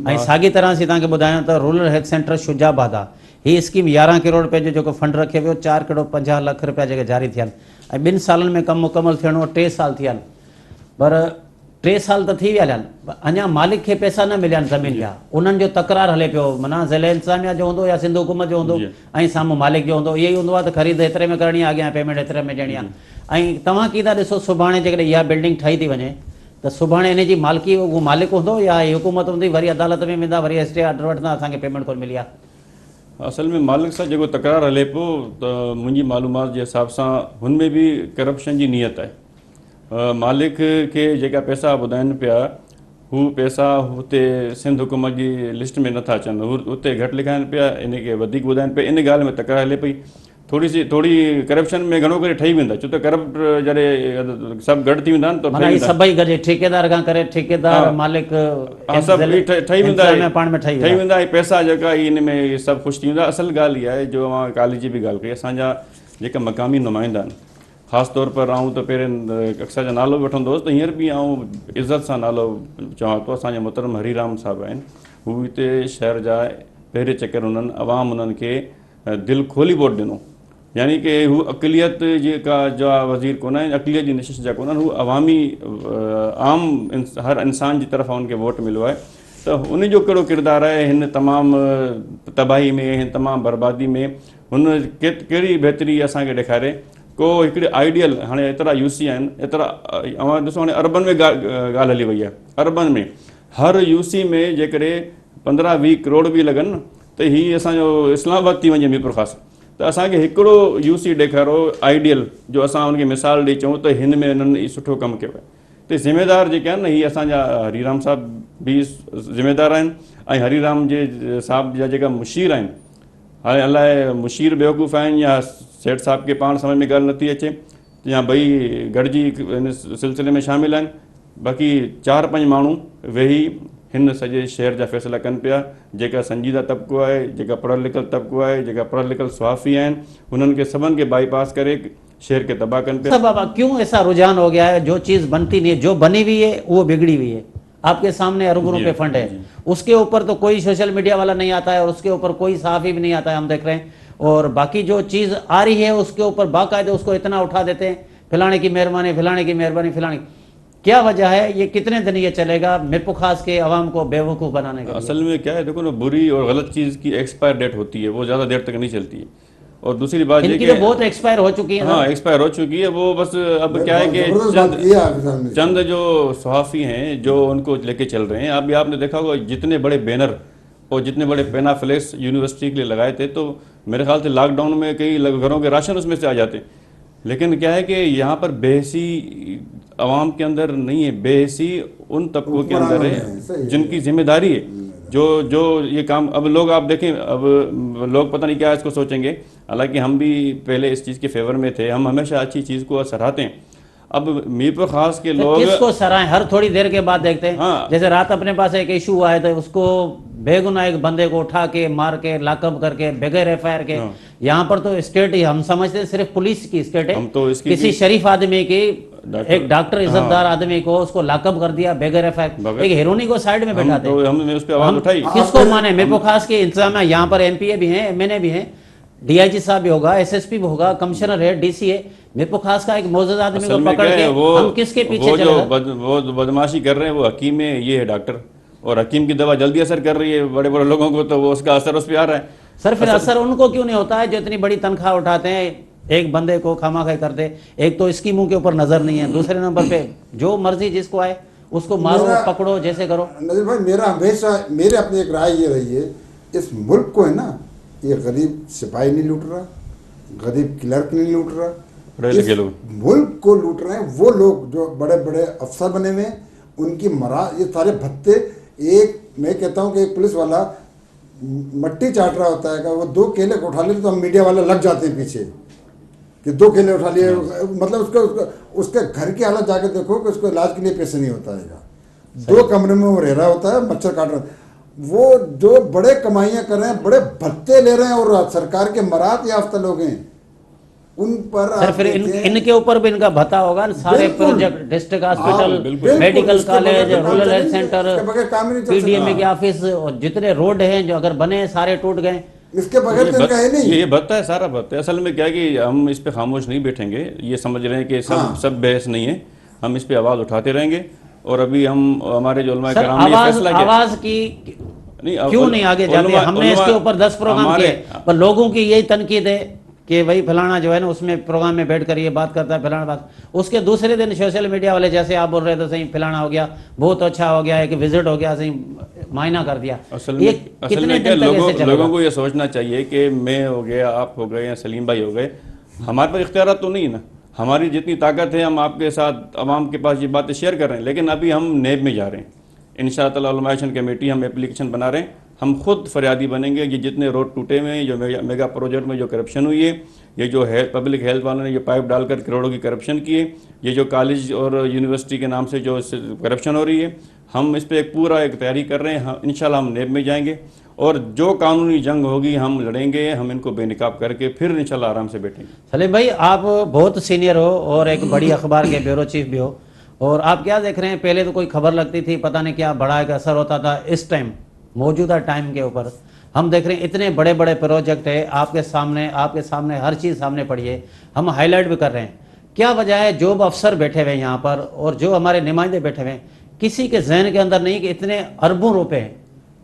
ऐं साॻी तरह असीं तव्हांखे ॿुधायूं त रूरल हेल्थ सेंटर शुजाबाद आहे। हीअ स्कीम 11 करोड़ रुपए जो जेको फंड रखे वियो, 4 करोड़ 50 लख रुपया जेके जारी थिया आहिनि, ऐं 2 सालनि में कमु मुकमल थियणो, 3 साल थिया आहिनि, पर 3 साल त थी विया आहिनि, अञा मालिक खे पैसा न मिलिया आहिनि ज़मीन जा। उन्हनि जो तकरार हले पियो, माना ज़िले इंतज़ामिया जो हूंदो या सिंध हुकूमत जो हूंदो, ऐं साम्हूं मालिक जो हूंदो। इहो ई हूंदो आहे त ख़रीद एतिरे में करणी आहे, अॻियां पेमेंट एतिरे में ॾियणी आहे। ऐं तव्हां कीअं था ॾिसो, सुभाणे जेकॾहिं इहा बिल्डिंग ठही थी वञे त सुभाणे इन जी मालिकी उहो मालिक हूंदो या ही हुकूमत हूंदी, वरी अदालत में वेंदा, वरी स्टे ऑर्डर वठंदा, असांखे पेमेंट कोन मिली आहे। असल में मालिक सां जेको तकरार हले पियो, त मुंहिंजी मालूमात जे हिसाब सां हुनमें बि करप्शन जी नीयत आहे। मालिक खे जेका पैसा ॿुधाइनि पिया, हू पैसा हुते सिंध हुकूमत जी लिस्ट में नथा अचनि, हू उते घटि लिखाइनि पिया, इन खे वधीक ॿुधाइनि पिया। इन ॻाल्हि में तकरार हले पई। थोड़ी करप्शन में घणो करे ठही वेंदा, छो त करप्ट जॾहिं सभु गॾु थी वेंदा आहिनि त माना ठही ही वेंदा सभई गॾे ठेकेदार खां करे ठेकेदार हाँ। मालिक सभु ठही वेंदा इंतज़ामिया पाण में ठही ठही वेंदा, ऐं पैसा जेका इन में सभु ख़ुशि थी वेंदा। असल ॻाल्हि इहा आहे, जो मां कॉलेज जी बि ॻाल्हि कई, असांजा जेका मक़ामी नुमाइंदा आहिनि, ख़ासि तौर पर आऊं त पहिरें अक्सर जा नालो बि वठंदो हुउसि, त हींअर बि आऊं इज़त सां नालो चवां थो। असांजा मोहतरम हरीराम साहिबु आहिनि, हू हिते शहर जा पहिरें चकर उन्हनि अवाम उन्हनि खे दिलि खोली वोट ॾिनो, यानी कि हू अक़लियत जेका जा वज़ीर कोन आहिनि, अक़लियत जी नशिश जा कोन आहिनि, हू अवामी आम हर इंसान जी तरफ़ां उनखे वोट मिलियो आहे। त उनजो कहिड़ो किरदारु आहे हिन तमामु तबाही में, हिन तमामु बर्बादी में, हुन कहिड़ी बहितरी असांखे ॾेखारे। को हिकिड़े आइडियल, हाणे एतिरा यूसी आहिनि, एतिरा ॾिसो, हाणे अरबन में ॻाल्हि हली वई आहे। अरबन में हर यूसी में जेकॾहिं 15-20 करोड़ बि लॻनि न, त हीअ असांजो इस्लामाबाद थी वञे मीरपुर ख़ासि। त असांखे हिकिड़ो यूसी ॾेखारो आइडियल, जो असां उनखे मिसाल ॾेई चऊं त हिन में हिननि सुठो कमु कयो आहे। त ज़िम्मेदार जेके आहिनि न, हीअ असांजा हरीराम साहिब बि ज़िम्मेदार आहिनि, ऐं हरीराम जे साहिब जा जेका मुशीर आहिनि, हाणे अलाए मुशीर बेवकूफ़ आहिनि या सेठ साहिब खे पाण सम्झ में ॻाल्हि नथी अचे, या ॿई गॾिजी हिन सिलसिले में शामिल आहिनि। बाक़ी 4-5 माण्हू वेही हिन सॼे शहर जा फ़ैसिला कनि पिया। जेका संजीदा तबिको आहे, जेका पढ़ियलु लिखियलु तबिको आहे, जेका पढ़ियलु लिखियलु सुहाफ़ी आहिनि, हुननि खे सभिनि खे बाईपास करे शहर के तबाह कनि पिया। बाबा क्यों ऐसा रुझान हो गया है? जो चीज़ बनती नहीं है, जो बनी हुई है वो बिगड़ी हुई है। आपके सामने अरबों रुपए फंड है, उसके ऊपर तो कोई सोशल मीडिया वाला नहीं आता है और उसके ऊपर कोई सहाफ़ी भी नहीं आता है, हम देख रहे हैं। और बाकी जो चीज़ आ रही है उसके ऊपर बाकायदे उसको इतना उठा देते हैं, फलाने की मेहरबानी, फलाने की मेहरबानी, फलाने। क्या वजह है? ये कितने दिन ये चलेगा मीरपुर खास के अवाम को बेवकूफ़ बनाने के लिए? असल में क्या है, देखो ना, बुरी और गलत चीज़ की एक्सपायर डेट होती है, वो ज़्यादा देर तक नहीं चलती है। और दूसरी बात ये इनकी कि तो बहुत एक्सपायर हो चुकी है। हाँ, एक्सपायर हो चुकी है वो। बस अब क्या है कि चंद जो सहाफ़ी हैं जो उनको लेके चल रहे हैं। अभी आपने देखा होगा जितने बड़े बैनर और जितने बड़े पेनाफ्लेक्स यूनिवर्सिटी के लिए लगाए थे, तो मेरे ख्याल से लॉकडाउन में कई घरों के राशन उसमें से आ जाते। लेकिन क्या है कि यहाँ पर बेहसी आवाम के अंदर नहीं है, बेहसी उन तबकों के अंदर है जिनकी जिम्मेदारी है, जो जो ये काम। अब लोग आप देखें, अब लोग पता नहीं क्या इसको सोचेंगे, हालांकि हम भी पहले इस चीज़ के फेवर में थे, हम हमेशा अच्छी चीज़ को सराहते हैं। अब मीरपुर खास के लोग किसको सराहें, हर थोड़ी देर के बाद देखते हैं। हाँ। जैसे रात अपने पास एक इशू हुआ है तो उसको बेगुनाह एक बंदे को उठा के मार के लाकअप करके बगैर एफआईआर के, यहाँ पर तो स्टेट ही हम समझते हैं सिर्फ पुलिस की स्टेट है। हम तो इसकी किसी शरीफ आदमी की, एक डॉक्टर हाँ। इज्जतदार आदमी को उसको लाकअप कर दिया बगैर एफआईआर, एक हेरोनी को साइड में बैठाते हैं। तो हमने उस पर आवाज उठाई। किसको माने? मीरपुर खास के इंतजाम है, यहाँ पर एमपीए भी हैं, एमएनए भी हैं, डीआईजी साहब भी होगा, एसएसपी भी होगा, कमिश्नर है, डीसी है। मीरपुर खास का एक मौजूद आदमी को पकड़ के हम किसके पीछे चले? वो बदमाशी कर रहे हैं, वो हकीम है, ये है डॉक्टर, और हकीम की दवा जल्दी असर कर रही है बड़े बड़े लोगों को, तो वो उसका असर उस पर आ रहा है। सर फिर असर उनको क्यों नहीं होता है जो इतनी बड़ी तनख्वाह उठाते हैं, एक बंदे को खामाखाई करते? एक तो स्कीमों के ऊपर नजर नहीं है, दूसरे नंबर पे जो मर्जी जिसको आए उसको मारो पकड़ो जैसे करो। नजीर भाई, मेरा हमेशा मेरे अपनी एक राय ये रही है, इस मुल्क को है ना, ये गरीब सिपाही नहीं लूट रहा, गरीब क्लर्क नहीं लूट रहा, इस मुल्क को लूट रहे हैं वो लोग जो बड़े बड़े अफसर बने हुए हैं, उनकी ये सारे भत्ते। एक मैं कहता हूँ कि एक पुलिस वाला मट्टी चाट रहा होता है, वो 2 केले को उठा ले तो हम मीडिया वाले लग जाते हैं पीछे कि 2 केले उठा लिए, मतलब उसके घर की हालत जाके देखो कि उसको इलाज के लिए पैसे नहीं होता है। 2 कमरे में वो रह रहा होता है, मच्छर काट रहा है। वो जो बड़े कमाइयाँ कर रहे हैं, बड़े भत्ते ले रहे हैं, और सरकार के मरात याफ्ता लोग हैं, उन पर सर फिर इनके ऊपर भी इनका भत्ता होगा। सारे project, district hospital, medical college, rural health centre, PDMA के ऑफिस, और जितने रोड हैं जो अगर बने सारे टूट गए, इसके बगैर तो है नहीं। ये भत्ता है, सारा भत्ता है। असल में क्या है कि हम इस पे खामोश नहीं बैठेंगे, ये समझ रहे हैं कि सब बहस नहीं है, हम इस पे आवाज उठाते रहेंगे। और अभी हम हमारे जो उलमा कराम ने फैसला किया, आवाज की क्यों नहीं आगे जाते? हमने इसके ऊपर 10 प्रोग्राम किए, पर लोगों की यही तनकीद है कि भाई फलाना जो है ना उसमें प्रोग्राम में बैठ कर ये बात करता है, फलाना बात। उसके दूसरे दिन सोशल मीडिया वाले, जैसे आप बोल रहे थे, सही फलाना हो गया, बहुत अच्छा हो गया, एक विजिट हो गया, सही मायना कर दिया। असल में क्या लोगों को ये सोचना चाहिए कि मैं हो गया, आप हो गए, या सलीम भाई हो गए, हमारे पास इख्तियार तो नहीं है ना। हमारी जितनी ताकत है हम आपके साथ आवाम के पास ये बातें शेयर कर रहे हैं, लेकिन अभी हम नेब में जा रहे हैं। इंशाअल्लाह उलमा एक्शन कमेटी, हम एप्लीकेशन बना रहे हैं, हम खुद फरियादी बनेंगे। ये जितने रोड टूटे हुए हैं, जो मेगा प्रोजेक्ट में जो करप्शन हुई है, ये जो है पब्लिक हेल्थ वालों ने जो पाइप डालकर करोड़ों की करप्शन की है, ये जो कॉलेज और यूनिवर्सिटी के नाम से जो करप्शन हो रही है, हम इस पर एक पूरा एक तैयारी कर रहे हैं। इंशाल्लाह हम नेब में जाएंगे और जो कानूनी जंग होगी हम लड़ेंगे, हम इनको बेनकाब करके फिर इंशाल्लाह आराम से बैठेंगे। सलीम भाई, आप बहुत सीनियर हो और एक बड़ी अखबार के ब्यूरो चीफ भी हो, और आप क्या देख रहे हैं? पहले तो कोई खबर लगती थी, पता नहीं क्या बड़ा एक असर होता था। इस टाइम मौजूदा टाइम के ऊपर हम देख रहे हैं इतने बड़े बड़े प्रोजेक्ट है आपके सामने हर चीज़ सामने पड़ी है, हम हाईलाइट भी कर रहे हैं। क्या वजह है? जो अफसर बैठे हुए हैं यहाँ पर और जो हमारे नुमाइंदे बैठे हुए हैं, किसी के जहन के अंदर नहीं कि इतने अरबों रुपए हैं,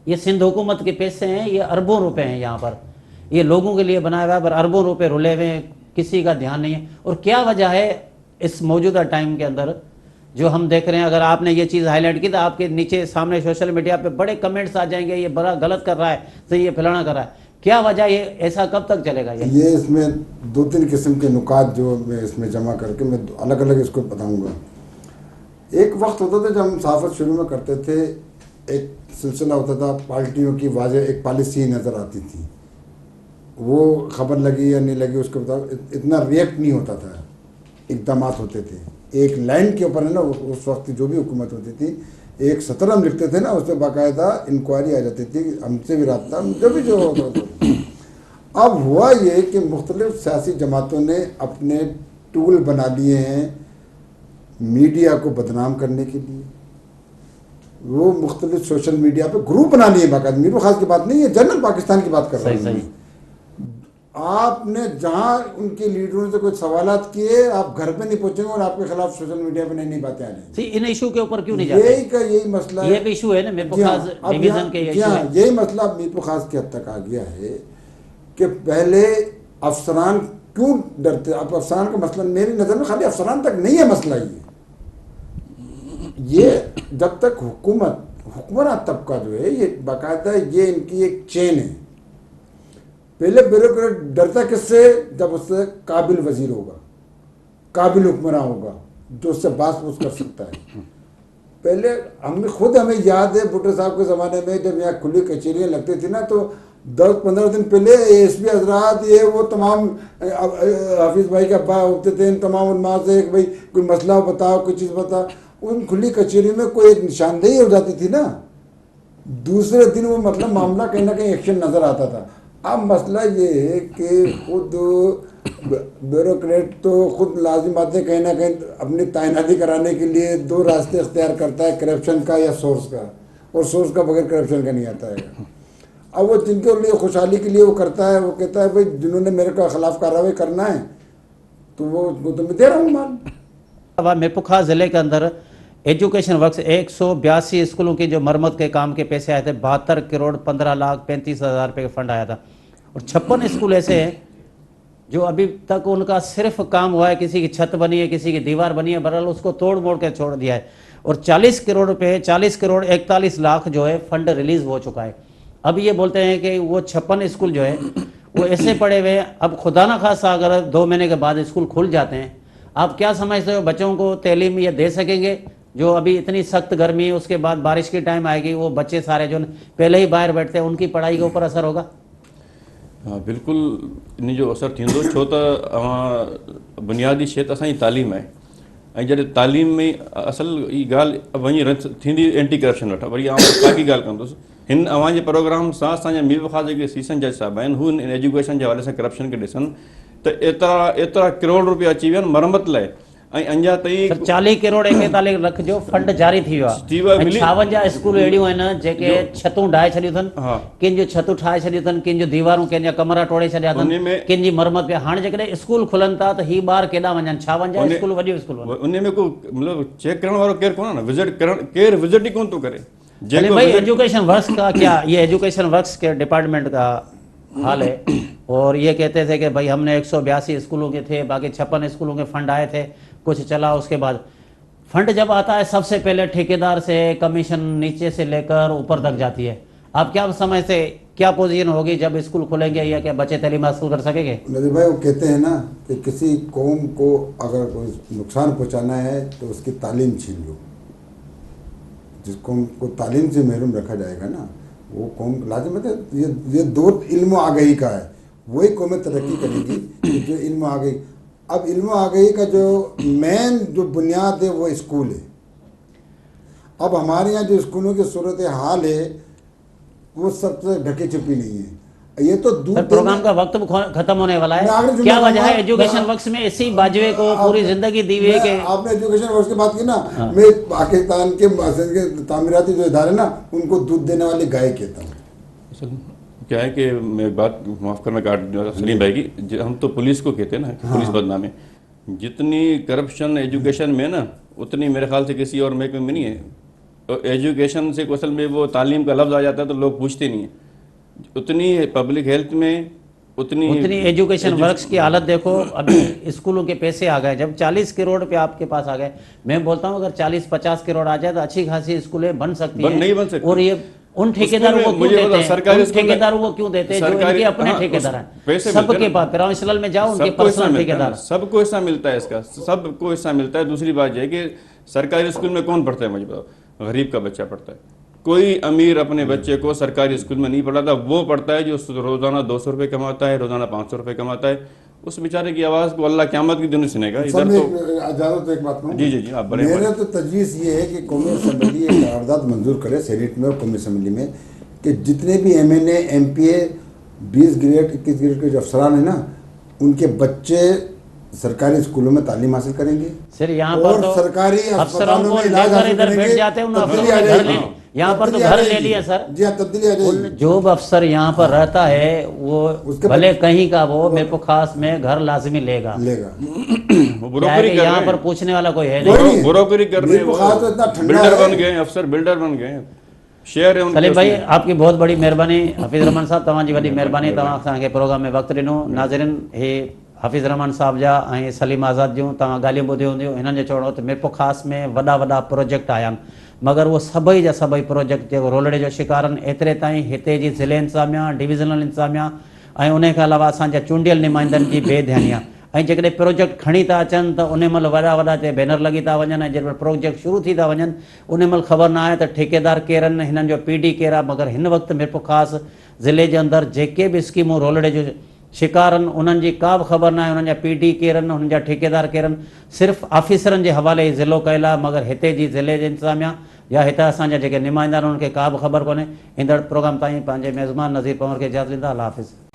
ये सिंध हुकूमत के पैसे हैं, ये अरबों रुपए हैं यहाँ पर, ये लोगों के लिए बनाया हुआ है, पर अरबों रुपए रुले हुए हैं, किसी का ध्यान नहीं है। और क्या वजह है इस मौजूदा टाइम के अंदर जो हम देख रहे हैं? अगर आपने ये चीज़ हाईलाइट की तो आपके नीचे सामने सोशल मीडिया पे बड़े कमेंट्स आ जाएंगे, ये बड़ा गलत कर रहा है, तो ये फलाना कर रहा है। क्या वजह, ये ऐसा कब तक चलेगा? ये इसमें 2-3 किस्म के नुकात जो मैं इसमें जमा करके मैं अलग अलग इसको बताऊंगा। एक वक्त होता था जब हम सहाफ़त शुरू में करते थे, एक सिलसिला होता था, पार्टियों की वाज़ेह एक पॉलिसी नज़र आती थी, वो खबर लगी या नहीं लगी उसके बताओ, इतना रिएक्ट नहीं होता था, इक़दाम होते थे एक लाइन के ऊपर, है ना। उस वक्त जो भी हुकूमत होती थी, एक सत्र हम लिखते थे ना, उस पर बाकायदा इंक्वायरी आ जाती थी, हमसे भी रब्ता, जो होता था। अब हुआ ये कि मुख्तलिफ सियासी जमातों ने अपने टूल बना लिए हैं मीडिया को बदनाम करने के लिए। वो मुख्तलिफ सोशल मीडिया पे ग्रुप बना लिए बाकायदा, मीरपुर खास की बात नहीं है, जनरल पाकिस्तान की बात कर रहा हूँ। आपने जहां उनके लीडरों से कुछ सवालात किए, आप घर पे नहीं पहुंचेंगे और आपके खिलाफ सोशल मीडिया पे नई बातें आ रही। इन इशू के ऊपर क्यों नहीं जाते? यही मसला है, ये भी इशू है ना मीरपुर खास डिवीजन के। यही मसला मीरपुर खास के हद तक आ गया है कि पहले अफसरान क्यों डरते। अब अफसरान का मसला मेरी नज़र में खाली अफसरान तक नहीं है मसला, ये जब तक हुकूमत हुक्मरान तबका जो है ये बाकायदा ये इनकी एक चेन है। पहले ब्यूरोक्रेट डरता किससे? जब उससे काबिल वजीर होगा, काबिल हुक्मरान होगा जो उससे बात पूछ कर सकता है। पहले हमें याद है भुट्टो साहब के ज़माने में जब यहाँ खुली कचहरियाँ लगती थी ना, तो 10-15 दिन पहले एसपी हजरात ये वो तमाम हाफिज़ भाई के अब्बा होते थे, इन तमाम उन्मा से भाई कोई मसला बताओ, कोई चीज़ बताओ। उन खुली कचहरी में कोई एक निशानदेही हो जाती थी ना, दूसरे दिन वो मतलब मामला कहीं ना कहीं एक्शन नज़र आता था। अब मसला ये है कि खुद ब्यूरोक्रेट तो खुद लाजिम आते कहीं ना कहीं अपनी तैनाती कराने के लिए दो रास्ते इख्तियार करता है, करप्शन का या सोर्स का, और सोर्स का बगैर करप्शन का नहीं आता है। अब वो जिनके लिए खुशहाली के लिए वो करता है, वो कहता है भाई जिन्होंने मेरे को खिलाफ कार्रवाई करना है तो वो तो मैं दे रहा हूँ माल। मिरपुखा ज़िले के अंदर एजुकेशन वर्क्स 182 स्कूलों की जो मरम्मत के काम के पैसे आए थे, 72 करोड़ 15,35,000 रुपये का फंड आया था। और 56 स्कूल ऐसे हैं जो अभी तक उनका सिर्फ काम हुआ है, किसी की छत बनी है, किसी की दीवार बनी है, बहरहाल उसको तोड़ मोड़ के छोड़ दिया है। और 40 करोड़ रुपये 40 करोड़ 41 लाख जो है फंड रिलीज हो चुका है। अब ये बोलते हैं कि वो 56 स्कूल जो है वो ऐसे पड़े हुए हैं। अब खुदा ना खासा अगर 2 महीने के बाद स्कूल खुल जाते हैं, आप क्या समझते हो बच्चों को तालीम ये दे सकेंगे? जो अभी इतनी सख्त गर्मी है, उसके बाद बारिश की टाइम आएगी, वो बच्चे सारे जो पहले ही बाहर बैठते हैं उनकी पढ़ाई के ऊपर असर होगा। हाँ बिल्कुल, इन जो असर थींदो, छो त बुनियादी शइ त असांजी तालीम आहे। ऐं जॾहिं तालीम में असल ई ॻाल्हि वञी थींदी एंटी करप्शन वटि, वरी आउं बाक़ी ॻाल्हि कंदुसि। हिन अवां जे प्रोग्राम सां असांजा मीर वफ़ा जेके सीसन जज साहिब आहिनि, हू इन एजुकेशन जे हवाले सां करप्शन खे ॾिसनि त एतिरा करोड़ रुपया अची विया आहिनि मरम्मत लाइ। ऐं अञा ताईं 40 करोड़ 41 लख जो फंड जारी थी वियो आहे। 56 स्कूल अहिड़ियूं आहिनि जेके छतूं ढाहे छॾियूं अथनि, किन जो छतूं ठाहे छॾियूं अथनि, किन जो दीवारूं, किन जा कमरा टोड़े छॾिया अथनि, किन जी मरम्मत पिया। हाणे जेकॾहिं स्कूल खुलनि था त ही ॿार केॾा वञनि? 56 स्कूल वॾियूं स्कूल उन में को मतिलबु चेक करण वारो केरु कोन्हे न, विज़िट करण केरु विज़िट ई कोन थो करे। भाई एजुकेशन वर्क्स का क्या, ये एजुकेशन वर्क्स के डिपार्टमेंट का हाल है। और ये कहते थे कि भाई हमने 182 स्कूलों के थे, बाकी 56 स्कूलों के फंड आए थे, कुछ चला। उसके बाद फंड जब आता है सबसे पहले ठेकेदार से कमीशन नीचे से लेकर ऊपर तक जाती है। आप क्या समझते, क्या पोजीशन होगी जब स्कूल खुलेंगे, या क्या बच्चे तालीम हासिल कर सकेंगे? नदीर भाई वो कहते हैं ना कि किसी कौम को अगर कोई नुकसान पहुंचाना है तो उसकी तालीम छीन लो। जिस कौम को तालीम से महरूम रखा जाएगा ना, वो कौम लाजिम है। ये दो इल्म आगही का है, वही कौमें तरक्की करेगी जो इल्म आगही। अब इल्म आगही का जो मेन जो बुनियाद है वो स्कूल है। अब हमारे यहाँ जो स्कूलों की सूरत हाल है वो सबसे ढकी छुपी नहीं है। ये तो प्रोग्राम का वक्त खत्म होने वाला है। क्या वजह है एजुकेशन वर्क्स में इसी बाजवे को पूरी जिंदगी दी हुई है कि आपने एजुकेशन वर्क्स की बात की ना, मैं पाकिस्तान के तामीराती जो इदारे ना उनको दूध देने वाली गाय कहता हूँ। क्या है कि मैं बात माफ़ करना काट सलीम भाई की, हम तो पुलिस को कहते हैं ना, पुलिस बदनामी। जितनी करप्शन एजुकेशन में ना, उतनी मेरे ख्याल से किसी और महकमे में नहीं है। तो एजुकेशन से असल में वो तालीम का लफ्ज़ आ जाता है तो लोग पूछते नहीं हैं। उतनी पब्लिक हेल्थ में उतनी एजुकेशन वर्क्स की हालत देखो। अभी स्कूलों के पैसे आ गए, जब 40 करोड़ रुपये आपके पास आ गए, मैं बोलता हूँ अगर 40-50 करोड़ आ जाए तो अच्छी खासी स्कूलें बन सकती हैं। नहीं बन सकती। और ये उन ठेकेदारों को क्यों देते हैं? ठेकेदारों को क्यों देते हैं जो इनके अपने ठेकेदार हैं? सबके पास प्रोविंशियल में जाओ, उनके पर्सनल ठेकेदार। सबको हिस्सा मिलता है इसका, सबको हिस्सा मिलता है। दूसरी बात यह है कि सरकारी स्कूल में कौन पढ़ता है? मुझे बताओ, गरीब का बच्चा पढ़ता है। कोई अमीर अपने बच्चे को सरकारी स्कूल में नहीं पढ़ाता। वो पढ़ता है जो रोज़ाना 200 रुपये कमाता है, रोज़ाना 500 रुपये कमाता है। उस बेचारे की आवाज़ को अल्लाह क़यामत की दिन सुनेगा। इधर तो इजाज़त एक बात कहूँ। जी आप बड़े। मेरा तो तजवीज़ ये है कि कौमी असम्बली एक करारदाद मंजूर करे सेनेट में और कौमी असम्बली में कि जितने भी MNA MPA 20 ग्रेड 21 ग्रेड के जो अफसरान हैं ना, उनके बच्चे सरकारी स्कूलों में तालीम हासिल करेंगे। सर यहाँ पर तो सरकारी अफसरों को लेकर इधर बैठ जाते हैं। यहाँ पर तो घर ले लिया सर। जी हाँ, तब्दीली आ जाएगी। जो अफसर यहाँ पर रहता है वो भले कहीं का वो मेरे को खास में घर लाजमी लेगा। यहाँ पर पूछने वाला कोई है नहीं। ब्रोकरी कर रहे हैं, बिल्डर बन गए अफसर, बिल्डर बन गए। शेयर है सलीम भाई, आपकी बहुत बड़ी मेहरबानी। हफीज़ रहमान साहब, तव्हांजी वॾी मेहरबानी। तव्हां असांखे प्रोग्राम में वक़्तु ॾिनो। नाज़रीन, हे हाफ़िज़ रहमान साहब जा ऐं सलीम आज़ाद जूं तव्हां ॻाल्हियूं ॿुधियूं हूंदियूं। हिननि जो चवणो त मिरपुर ख़ासि में वॾा वॾा प्रोजेक्ट आया आहिनि, मगर उहो सभई जा सभई प्रोजेक्ट जेको रोलड़े जो शिकार आहिनि, एतिरे ताईं हिते जी ज़िले इंतिज़ामिया, डिविज़नल इंतिज़ामिया ऐं उन खां अलावा असांजा चूंडियल नुमाइंदनि जी बेध्यानी आहे। ऐं जेकॾहिं प्रोजेक्ट खणी था अचनि त उन महिल वॾा वॾा ते बैनर लॻी था वञनि, ऐं जेॾी प्रोजेक्ट शुरू थी था वञनि उन महिल ख़बर न आहे त ठेकेदार केरु आहिनि, हिननि जो PD केरु आहे। मगर हिन वक़्तु मिरपुर ख़ासि ज़िले जे अंदरि जेके बि स्कीमूं रोलड़े जो शिकार आहिनि, उन्हनि जी का बि ख़बर न आहे, उन्हनि जा PD केरु आहिनि, उन्हनि जा ठेकेदार केरु आहिनि। सिर्फ़ु ऑफिसरनि जे हवाले ज़िलो कयल आहे, मगर हिते जी ज़िले जे इंतिज़ामिया या हिते असांजा जेके नुमाइंदा आहिनि उन्हनि खे का बि ख़बर कोन्हे। ईंदड़ प्रोग्राम ताईं पंहिंजे मेज़बान नज़ीर पंवर खे इजाज़त ॾींदा। अल्लाह हाफ़िज़।